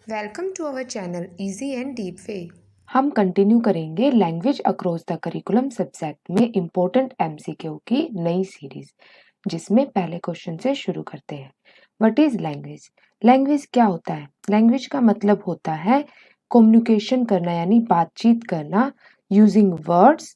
Welcome to our channel Easy and Deep Way. हम continue करेंगे language across the curriculum subject में important MCQ की नई series, जिसमें पहले क्वेश्चन से शुरू करते हैं। What is language? लैंग्वेज क्या होता है? लैंग्वेज का मतलब होता है कम्युनिकेशन करना, यानी बातचीत करना यूजिंग वर्ड्स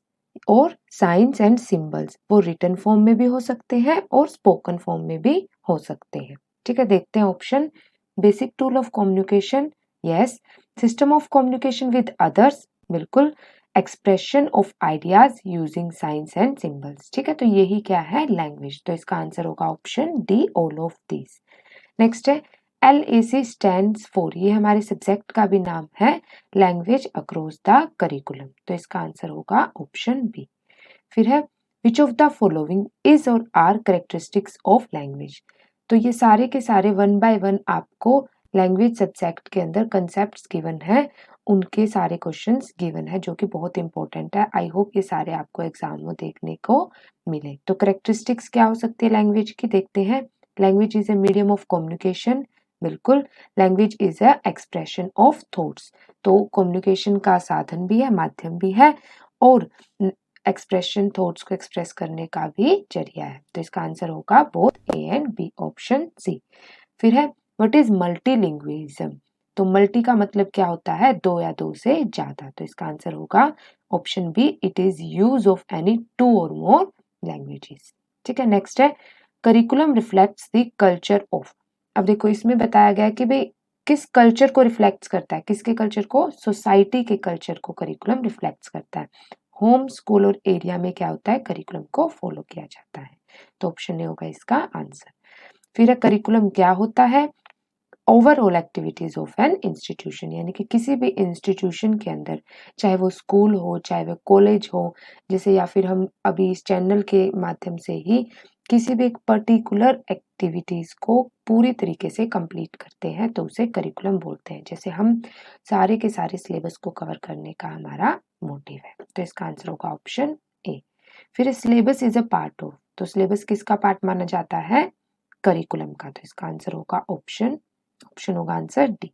और साइंस एंड सिंबल्स। वो रिटन फॉर्म में भी हो सकते हैं और स्पोकन फॉर्म में भी हो सकते हैं। ठीक है, देखते हैं option. Basic tool of communication, yes. System of communication with others, बिल्कुल। Expression of ideas using science and symbols. ठीक है, तो यही क्या है? लैंग्वेज। तो इसका आंसर होगा option D, all of this. Next है LAC स्टैंड्स फॉर, ये हमारे सब्जेक्ट का भी नाम है, लैंग्वेज अक्रॉस द करिकुलम। तो इसका आंसर होगा ऑप्शन बी। फिर है which of the following is or are characteristics of language. तो ये सारे के सारे वन बाय वन आपको लैंग्वेज सब्जेक्ट के अंदर कंसेप्ट्स गिवन है, उनके सारे क्वेश्चंस गिवन है, जो कि बहुत इंपॉर्टेंट है। आई होप ये सारे आपको एग्जाम में देखने को मिले। तो कैरेक्टरिस्टिक्स क्या हो सकती है लैंग्वेज की, देखते हैं। Language is a medium of communication, बिल्कुल। Language is a expression of thoughts, तो कम्युनिकेशन का साधन भी है, माध्यम भी है, और एक्सप्रेशन थॉट्स को एक्सप्रेस करने का भी जरिया है। तो इसका आंसर होगा both A and B, option C. फिर है व्हाट इज मल्टीलिंग्विज्म। तो मल्टी का मतलब क्या होता है? दो या दो से ज्यादा। तो इसका आंसर होगा option B, it is use of any two or more languages. ठीक है, नेक्स्ट है curriculum reflects the culture of. अब देखो इसमें बताया गया है कि भाई किस कल्चर को रिफ्लेक्ट करता है, किसके कल्चर को? सोसाइटी के कल्चर को करिकुलम रिफ्लेक्ट करता है। होम, स्कूल और एरिया में क्या होता है? करिकुलम को फॉलो किया जाता है। तो ऑप्शन ए होगा इसका आंसर। फिर है करिकुलम क्या होता है? Overall activities of an institution, यानी कि किसी भी इंस्टीट्यूशन के अंदर, चाहे वो स्कूल हो, चाहे वो कॉलेज हो, जैसे, या फिर हम अभी इस चैनल के माध्यम से ही किसी भी एक पर्टिकुलर एक्टिविटीज को पूरी तरीके से कंप्लीट करते हैं, तो उसे करिकुलम बोलते हैं। जैसे हम सारे के सारे सिलेबस को कवर करने का हमारा मोटिव है। तो इसका आंसर होगा ऑप्शन ए। फिर syllabus is a part of, तो सिलेबस किसका पार्ट माना जाता है? करिकुलम का। तो इसका आंसर होगा ऑप्शन होगा आंसर डी।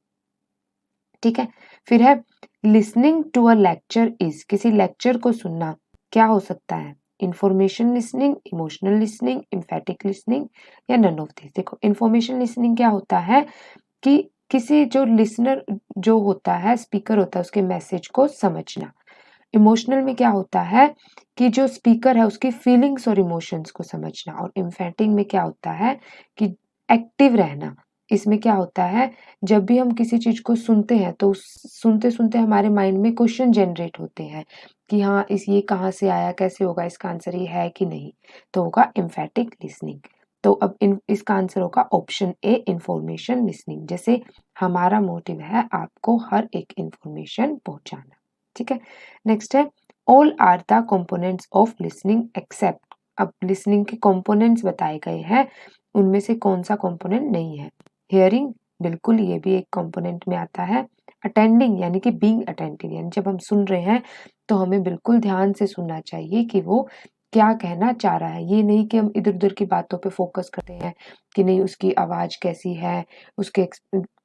ठीक है, फिर है listening to a lecture is, किसी लेक्चर को सुनना क्या हो सकता है? Information listening, emotional listening, emphatic listening, या नन ऑफ दिस। देखो इंफॉर्मेशन लिसनिंग क्या होता है कि किसी जो लिसनर जो होता है, स्पीकर होता है, उसके मैसेज को समझना। इमोशनल में क्या होता है कि जो स्पीकर है उसकी फीलिंग्स और इमोशंस को समझना। और इम्फेटिक में क्या होता है कि एक्टिव रहना। इसमें क्या होता है, जब भी हम किसी चीज को सुनते हैं तो सुनते सुनते हमारे माइंड में क्वेश्चन जनरेट होते हैं कि हाँ इस ये कहाँ से आया, कैसे होगा, इसका आंसर ये है कि नहीं। तो होगा एम्फेटिक लिसनिंग। तो अब इसका आंसर होगा ऑप्शन ए, इंफॉर्मेशन लिसनिंग। जैसे हमारा मोटिव है आपको हर एक इंफॉर्मेशन पहुंचाना। ठीक है, नेक्स्ट है all are the components of listening except. अब लिसनिंग के कंपोनेंट्स बताए गए हैं, उनमें से कौन सा कंपोनेंट नहीं है? हियरिंग, बिल्कुल ये भी एक कंपोनेंट में आता है। अटेंडिंग, यानी कि बीइंग अटेंटिव, यानी जब हम सुन रहे हैं तो हमें बिल्कुल ध्यान से सुनना चाहिए कि वो क्या कहना चाह रहा है। ये नहीं कि हम इधर उधर की बातों पे फोकस करते हैं कि नहीं उसकी आवाज कैसी है, उसके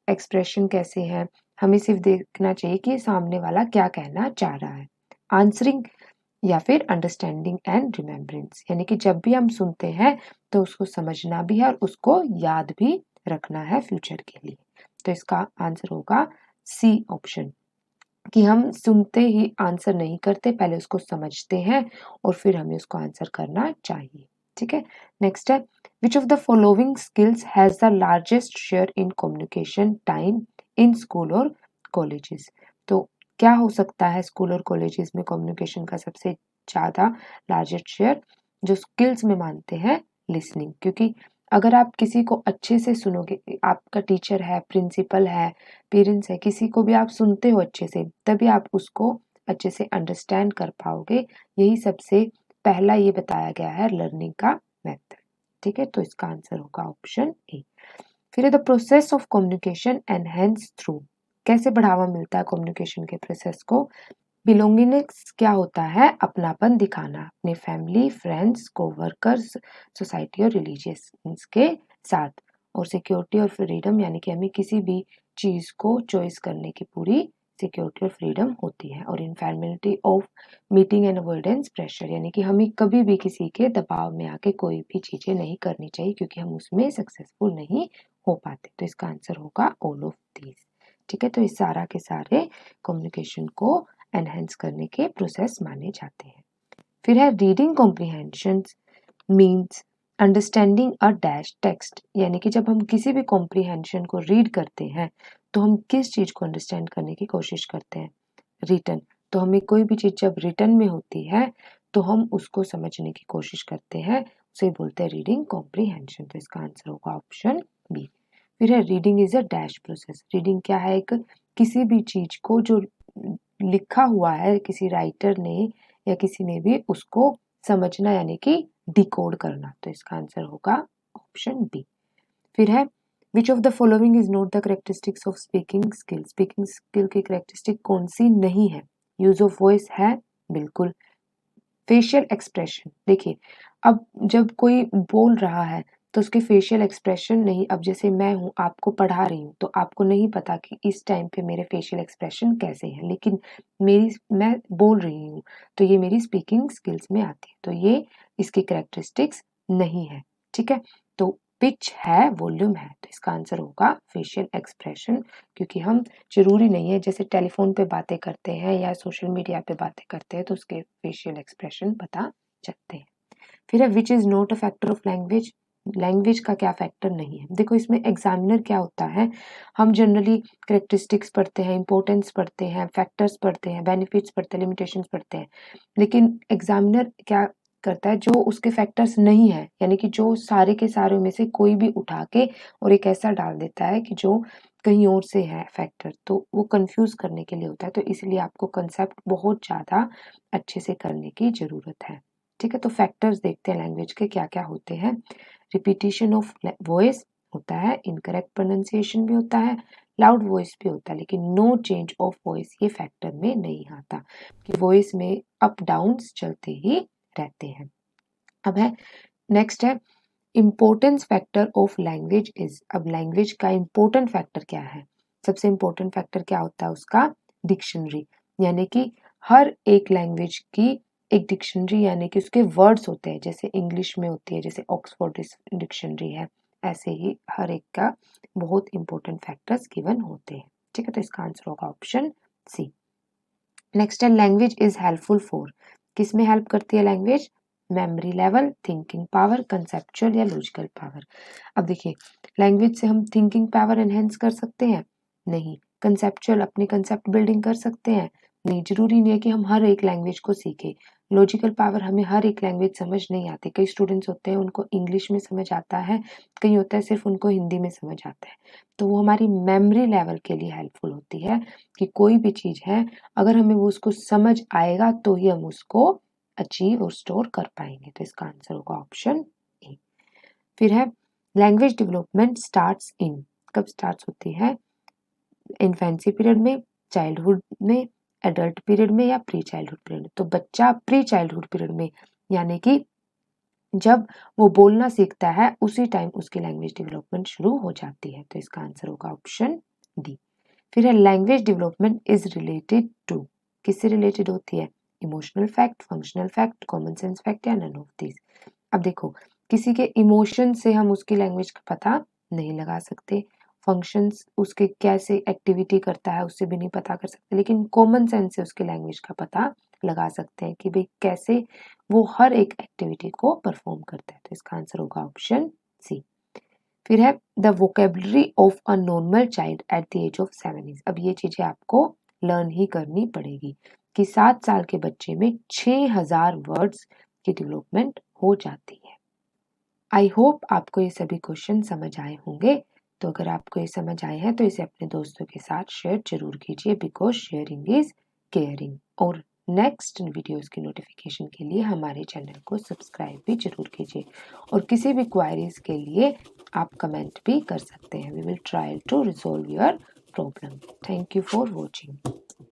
एक्सप्रेशन कैसे हैं। हमें सिर्फ देखना चाहिए कि सामने वाला क्या कहना चाह रहा है। आंसरिंग या फिर अंडरस्टैंडिंग एंड रिमेम्बरेंस, यानी कि जब भी हम सुनते हैं तो उसको समझना भी है और उसको याद भी रखना है फ्यूचर के लिए। तो इसका आंसर होगा सी ऑप्शन, कि हम सुनते ही आंसर नहीं करते, पहले उसको समझते हैं और फिर हमें उसको आंसर करना चाहिए। ठीक है, नेक्स्ट है which of the following skills has the largest share in communication time in school और कॉलेजेस। तो क्या हो सकता है स्कूल और कॉलेजेस में कम्युनिकेशन का सबसे ज्यादा लार्जेस्ट शेयर? जो स्किल्स में मानते हैं लिसनिंग, क्योंकि अगर आप किसी को अच्छे से सुनोगे, आपका टीचर है, प्रिंसिपल है, पेरेंट्स है, किसी को भी आप सुनते हो अच्छे से, तभी आप उसको अच्छे से अंडरस्टैंड कर पाओगे। यही सबसे पहला ये बताया गया है लर्निंग का मेथड। ठीक है, तो इसका आंसर होगा ऑप्शन ए। फिर the process of communication enhance through, कैसे बढ़ावा मिलता है कम्युनिकेशन के प्रोसेस को? बिलोंगिंगनेस क्या होता है? अपनापन दिखाना अपने फैमिली, फ्रेंड्स, कोवर्कर्स, सोसाइटी और रिलीजियस के साथ। और सिक्योरिटी और फ्रीडम, यानी कि हमें किसी भी चीज़ को चॉइस करने की पूरी सिक्योरिटी और फ्रीडम होती है। और informality of meeting and avoidance pressure, यानी कि हमें कभी भी किसी के दबाव में आके कोई भी चीज़ें नहीं करनी चाहिए क्योंकि हम उसमें सक्सेसफुल नहीं हो पाते। तो इसका आंसर होगा ऑल ऑफ दीज। ठीक है, तो इस सारा के सारे कम्युनिकेशन को एनहेंस करने के प्रोसेस माने जाते हैं। फिर है reading comprehension means understanding a dash text, यानी कि जब हम किसी भी कॉम्प्रीहेंशन को रीड करते हैं तो हम किस चीज़ को अंडरस्टैंड करने की कोशिश करते हैं, रिटन। तो हमें कोई भी चीज़ जब रिटन में होती है तो हम उसको समझने की कोशिश करते हैं, उसे बोलते हैं रीडिंग कॉम्प्रीहेंशन। तो इसका आंसर होगा ऑप्शन बी। फिर है reading is a dash process. Reading क्या है, एक किसी भी चीज़ को जो लिखा हुआ है किसी राइटर ने या किसी ने भी उसको समझना, यानी कि डिकोड करना। तो इसका आंसर होगा ऑप्शन बी। फिर है which of the following is not the characteristics of speaking skill. Speaking skill की करेक्टरिस्टिक कौन सी नहीं है? यूज ऑफ वॉइस है, बिल्कुल। फेशियल एक्सप्रेशन, देखिए अब जब कोई बोल रहा है तो उसके फेशियल एक्सप्रेशन नहीं, अब जैसे मैं हूँ आपको पढ़ा रही हूँ तो आपको नहीं पता कि इस टाइम पे मेरे फेशियल एक्सप्रेशन कैसे हैं, लेकिन मैं बोल रही हूँ तो ये मेरी स्पीकिंग स्किल्स में आती है। तो ये इसकी करेक्टरिस्टिक्स नहीं है। ठीक है, तो पिच है, वॉल्यूम है, तो इसका आंसर होगा फेशियल एक्सप्रेशन। क्योंकि हम जरूरी नहीं है जैसे टेलीफोन पे बातें करते हैं या सोशल मीडिया पे बातें करते हैं तो उसके फेशियल एक्सप्रेशन पता चलते हैं। फिर है which is not a factor of language. Language का क्या फैक्टर नहीं है? देखो इसमें एग्जामिनर क्या होता है, हम जनरली करेक्टरिस्टिक्स पढ़ते हैं, इंपॉर्टेंस पढ़ते हैं, फैक्टर्स पढ़ते हैं, बेनिफिट्स पढ़ते हैं, लिमिटेशंस पढ़ते हैं, लेकिन एग्जामिनर क्या करता है, जो उसके फैक्टर्स नहीं है, यानी कि जो सारे के सारे में से कोई भी उठा के और एक ऐसा डाल देता है कि जो कहीं और से है फैक्टर, तो वो कंफ्यूज करने के लिए होता है। तो इसलिए आपको कंसेप्ट बहुत ज़्यादा अच्छे से करने की ज़रूरत है। ठीक है, तो फैक्टर्स देखते हैं लैंग्वेज के क्या क्या होते हैं। रिपीटिशन ऑफ वॉइस होता है, इनकरेक्ट प्रोनाउंसिएशन भी होता है, लाउड वॉइस भी होता है, लेकिन नो चेंज ऑफ वॉइस ये फैक्टर में नहीं आता कि वॉइस में अप डाउन्स चलते ही रहते हैं। अब है नेक्स्ट है importance factor of language is. अब लैंग्वेज का इम्पोर्टेंट फैक्टर क्या है? सबसे इम्पोर्टेंट फैक्टर क्या होता है उसका? डिक्शनरी, यानी कि हर एक लैंग्वेज की एक डिक्शनरी, यानी कि उसके वर्ड्स होते हैं, जैसे इंग्लिश में होती है, जैसे ऑक्सफोर्ड डिक्शनरी है, ऐसे ही हर एक का बहुत इंपॉर्टेंट फैक्टर्स गिवन होते हैं। ठीक है, तो इसका आंसर होगा ऑप्शन सी। नेक्स्ट है लैंग्वेज इज हेल्पफुल फॉर। किस में हेल्प करती है language? Memory level, thinking power, conceptual या लॉजिकल पावर। अब देखिए लैंग्वेज से हम थिंकिंग पावर एनहेंस कर सकते हैं? नहीं। कंसेप्चुअल अपनी कंसेप्ट बिल्डिंग कर सकते हैं? नहीं। जरूरी नहीं है कि हम हर एक लैंग्वेज को सीखें। लॉजिकल पावर, हमें हर एक लैंग्वेज समझ नहीं आती। कई स्टूडेंट्स होते हैं उनको इंग्लिश में समझ आता है, कई होता है सिर्फ उनको हिंदी में समझ आता है, तो वो हमारी मेमोरी लेवल के लिए हेल्पफुल होती है कि कोई भी चीज़ है अगर हमें वो उसको समझ आएगा तो ही हम उसको अचीव और स्टोर कर पाएंगे। तो इसका आंसर होगा ऑप्शन ए। फिर है लैंग्वेज डेवलपमेंट स्टार्ट्स इन। कब स्टार्ट होती है? इन्फेंसी पीरियड में, चाइल्डहुड में, एडल्ट पीरियड में या प्री चाइल्डहुड पीरियड में? तो बच्चा प्री चाइल्डहुड पीरियड में, यानी कि जब वो बोलना सीखता है उसी टाइम उसकी लैंग्वेज डेवलपमेंट शुरू हो जाती है। तो इसका आंसर होगा ऑप्शन डी। फिर है language development is related to. किससे रिलेटेड होती है? Emotional fact, functional fact, common sense fact या नन ऑफ दिस। अब देखो किसी के इमोशन से हम उसकी लैंग्वेज का पता नहीं लगा सकते, फंक्शंस उसके कैसे एक्टिविटी करता है उससे भी नहीं पता कर सकते, लेकिन कॉमन सेंस से उसकी लैंग्वेज का पता लगा सकते हैं कि भाई कैसे वो हर एक एक्टिविटी को परफॉर्म करता है। तो इसका आंसर होगा ऑप्शन सी। फिर है the vocabulary of a normal child at the age of 7 years. अब ये चीजें आपको लर्न ही करनी पड़ेगी कि 7 साल के बच्चे में 6000 वर्ड्स की डेवलपमेंट हो जाती है। आई होप आपको ये सभी क्वेश्चन समझ आए होंगे। तो अगर आपको ये समझ आए हैं तो इसे अपने दोस्तों के साथ शेयर जरूर कीजिए, बिकॉज शेयरिंग इज केयरिंग। और नेक्स्ट वीडियोस की नोटिफिकेशन के लिए हमारे चैनल को सब्सक्राइब भी जरूर कीजिए। और किसी भी क्वायरीज के लिए आप कमेंट भी कर सकते हैं। We will try to resolve your problem. Thank you for watching.